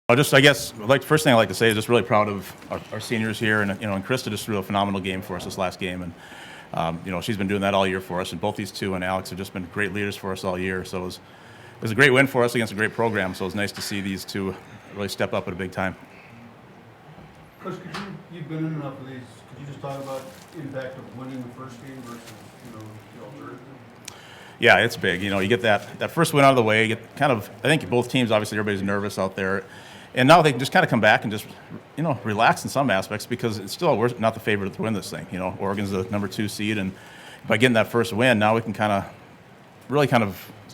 I guess, first thing I'd like to say is just really proud of our seniors here, and and Krista just threw a phenomenal game for us this last game, and she's been doing that all year for us, and both these two and Alex have just been great leaders for us all year. So it was a great win for us against a great program. So it was nice to see these two really step up at a big time. Coach, you've been in enough of these. Could you just talk about the impact of winning the first game versus the alternative? Yeah, it's big. You get that first win out of the way. You get I think both teams, obviously, everybody's nervous out there. And now they can just kind of come back and just, relax in some aspects, because it's still, we're not the favorite to win this thing. Oregon's the number 2 seed, and by getting that first win, now we can I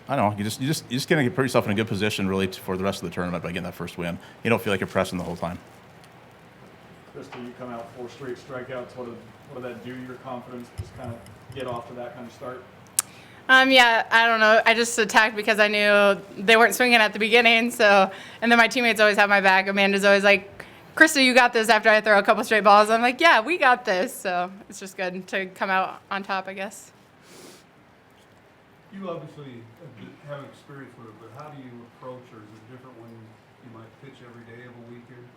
don't know, you just kind of put yourself in a good position really for the rest of the tournament by getting that first win. You don't feel like you're pressing the whole time. Krista, you come out 4 straight strikeouts. What did that do to your confidence? Just kind of get off to that kind of start? Yeah, I don't know. I just attacked because I knew they weren't swinging at the beginning. And then my teammates always have my back. Amanda's always like, Krista, you got this, after I throw a couple straight balls. I'm like, yeah, we got this. So it's just good to come out on top, I guess. You obviously have experience with it, but how do you approach, or is it different when you might pitch every day of a weekend?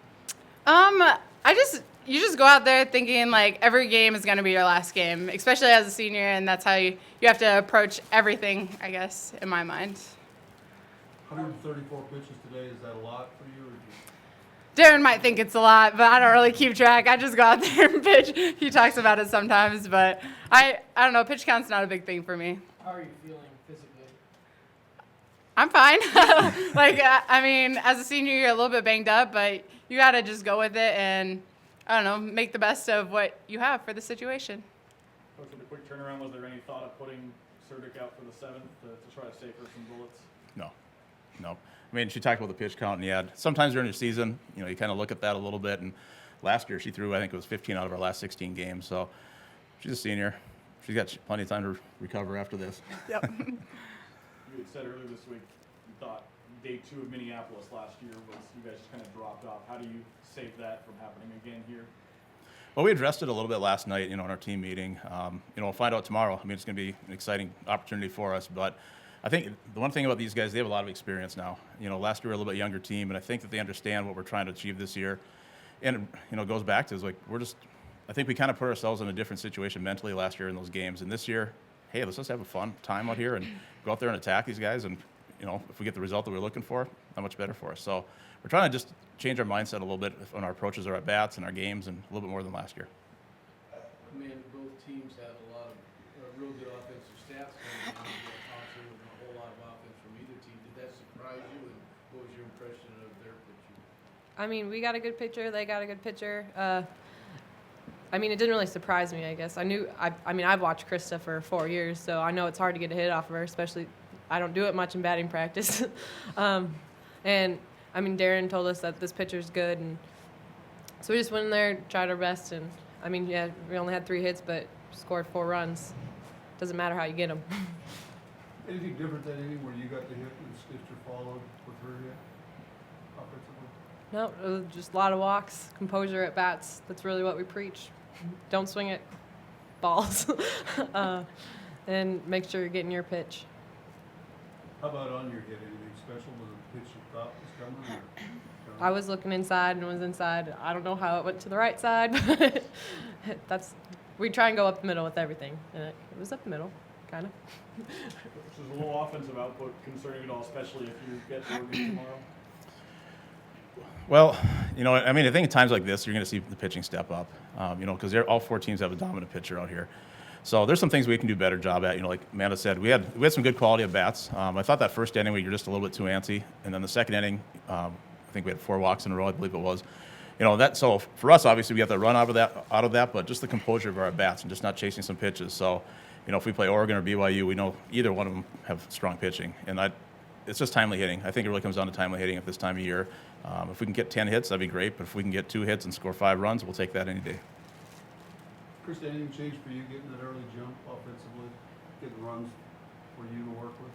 You just go out there thinking like every game is going to be your last game, especially as a senior, and that's how you have to approach everything, I guess, in my mind. 134 pitches today, is that a lot for you? Darren might think it's a lot, but I don't really keep track. I just go out there and pitch. He talks about it sometimes, but I don't know. Pitch count's not a big thing for me. How are you feeling physically? I'm fine. As a senior, you're a little bit banged up, but you got to just go with it and, I don't know, make the best of what you have for the situation. Coach, with a quick turnaround, was there any thought of putting Surdick out for the 7th to try to save her some bullets? No. She talked about the pitch count, and sometimes during the season, you kind of look at that a little bit. And last year she threw, I think it was 15 out of our last 16 games. So she's a senior. She's got plenty of time to recover after this. Yep. You had said earlier this week you thought day 2 of Minneapolis last year was you guys just kind of dropped off. How do you save that from happening again here? Well, we addressed it a little bit last night, in our team meeting. We'll find out tomorrow. It's going to be an exciting opportunity for us. But I think the one thing about these guys, they have a lot of experience now. Last year we were a little bit younger team, and I think that they understand what we're trying to achieve this year. And, it goes back to I think we kind of put ourselves in a different situation mentally last year in those games. And this year, hey, let's just have a fun time out here and go out there and attack these guys. And, if we get the result that we're looking for, how much better for us. So we're trying to just change our mindset a little bit on our approaches, our at-bats, and our games, and a little bit more than last year. Both teams have a lot of real good offensive stats. Also, a whole lot of offense from either team. Did that surprise you, and what was your impression of their pitching? We got a good pitcher. They got a good pitcher. It didn't really surprise me, I guess. I've watched Krista for 4 years, so I know it's hard to get a hit off of her, especially I don't do it much in batting practice. Darren told us that this pitcher's good, and so we just went in there, tried our best, and we only had 3 hits, but scored 4 runs. Doesn't matter how you get them. Anything different that inning where you got the hit and Stitcher followed with her hit offensively? No, it was just a lot of walks, composure at bats. That's really what we preach. Don't swing at balls, and make sure you're getting your pitch. How about on your hit? Anything special? Was it the pitch you thought was coming? I was looking inside and was inside. I don't know how it went to the right side, but we try and go up the middle with everything, and it was up the middle, kind of. Is a little offensive output concerning at all, especially if you get to Oregon tomorrow? Well, I think at times like this, you're going to see the pitching step up, because all 4 teams have a dominant pitcher out here. So there's some things we can do a better job at. Like Amanda said, we had some good quality of bats. I thought that first inning we were just a little bit too antsy, and then the second inning, I think we had 4 walks in a row, I believe it was. So for us, obviously, we have to run out of that, but just the composure of our at-bats and just not chasing some pitches. So, if we play Oregon or BYU, we know either one of them have strong pitching, and it's just timely hitting. I think it really comes down to timely hitting at this time of year. If we can get 10 hits, that'd be great, but if we can get 2 hits and score 5 runs, we'll take that any day. Krista, anything changed for you getting that early jump offensively, getting runs for you to work with?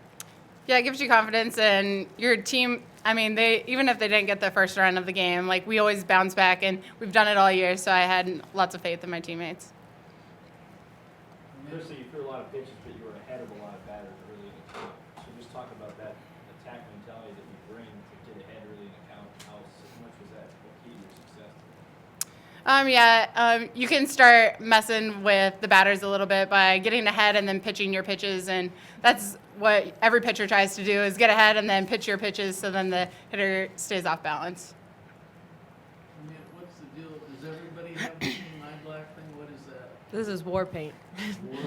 Yeah, it gives you confidence, and your team, they even if they didn't get the first run of the game, we always bounce back, and we've done it all year, so I had lots of faith in my teammates. Krista, you threw a lot of pitches, but you were ahead of a lot of batters early in the game. So just talk about that attack mentality that you bring to get ahead early in the count, how much was that key to your success? You can start messing with the batters a little bit by getting ahead and then pitching your pitches, and that's what every pitcher tries to do is get ahead and then pitch your pitches so then the hitter stays off balance. Yeah, what's the deal? Does everybody have the same eye black thing? What is that? This is war paint. War?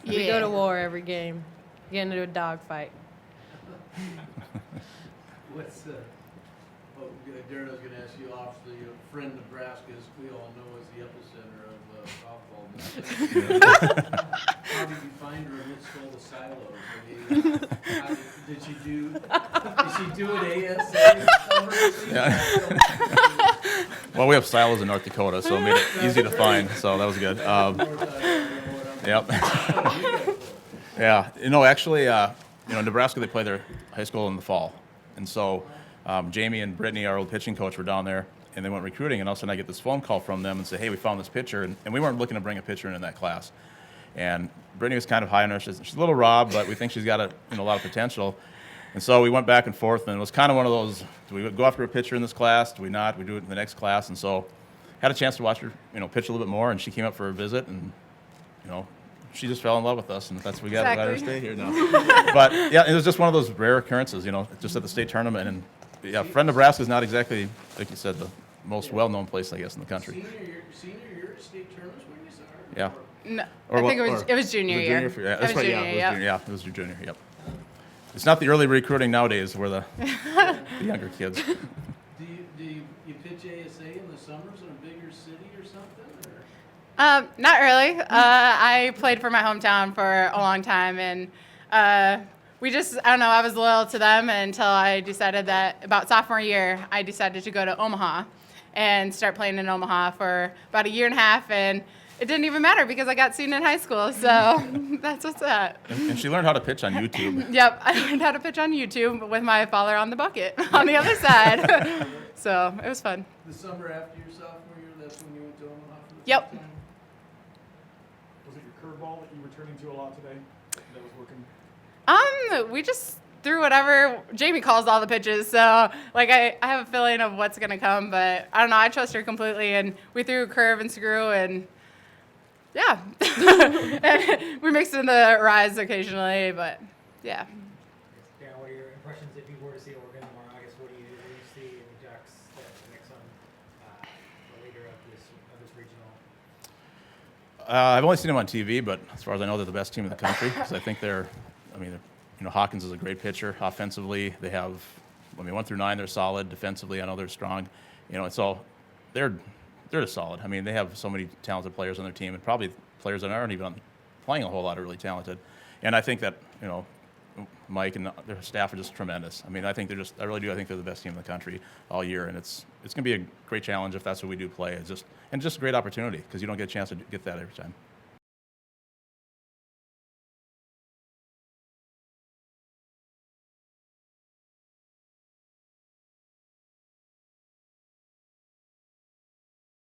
We go to war every game. Get into a dogfight. What's Darren, I was going to ask you, obviously, Friend Nebraska, as we all know, is the epicenter of softball. How did you find her amidst all the silos? I mean, did she do an ASA? Yeah. Well, we have silos in North Dakota, so it made it easy to find. So that was good. Yep. Yeah. Actually, Nebraska, they play their high school in the fall, and so Jamie and Brittany, our old pitching coach, were down there, and they went recruiting, and all of a sudden I get this phone call from them and say, hey, we found this pitcher, and we weren't looking to bring a pitcher in that class. And Brittany was kind of high on her. She's a little raw, but we think she's got a lot of potential. And so we went back and forth, and it was kind of one of those, do we go after a pitcher in this class? Do we not? We do it in the next class. And so had a chance to watch her, pitch a little bit more, and she came up for a visit, and, she just fell in love with us, and that's we got to let her stay here now. But, yeah, it was just one of those rare occurrences, just at the state tournament. And, yeah, Friend Nebraska is not exactly, like you said, the most well-known place, I guess, in the country. Senior year at state tournaments when you started? Yeah. No, I think it was junior year. Yeah, that's right. It was your junior. Yep. It's not the early recruiting nowadays, where the younger kids. Do you pitch ASA in the summers in a bigger city or something? Not really. I played for my hometown for a long time, and I was loyal to them until I decided that about sophomore year, I decided to go to Omaha and start playing in Omaha for about a year and a half, and it didn't even matter because I got seen in high school, so that's what's up. And she learned how to pitch on YouTube. Yep, I learned how to pitch on YouTube with my father on the bucket on the other side. So it was fun. The summer after your sophomore year, that's when you went to Omaha for the Yep. first time? Was it your curveball that you were turning to a lot today that was working? We just threw whatever. Jamie calls all the pitches, so I have a feeling of what's gonna come, but I don't know. I trust her completely, and we threw curve and screw, and yeah, and we mixed in the rise occasionally, but yeah. Darren, what are your impressions if you were to see Oregon tomorrow? I guess what do you see in the Ducks that makes them the leader of this regional? I've only seen them on TV, but as far as I know, they're the best team in the country. Because I think Hawkins is a great pitcher. Offensively, they have, 1 through 9, they're solid. Defensively, I know they're strong. So they're just solid. They have so many talented players on their team, and probably players that aren't even playing a whole lot are really talented. And I think that, Mike and their staff are just tremendous. I really do. I think they're the best team in the country all year, and it's going to be a great challenge if that's what we do play. It's just a great opportunity because you don't get a chance to get that every time.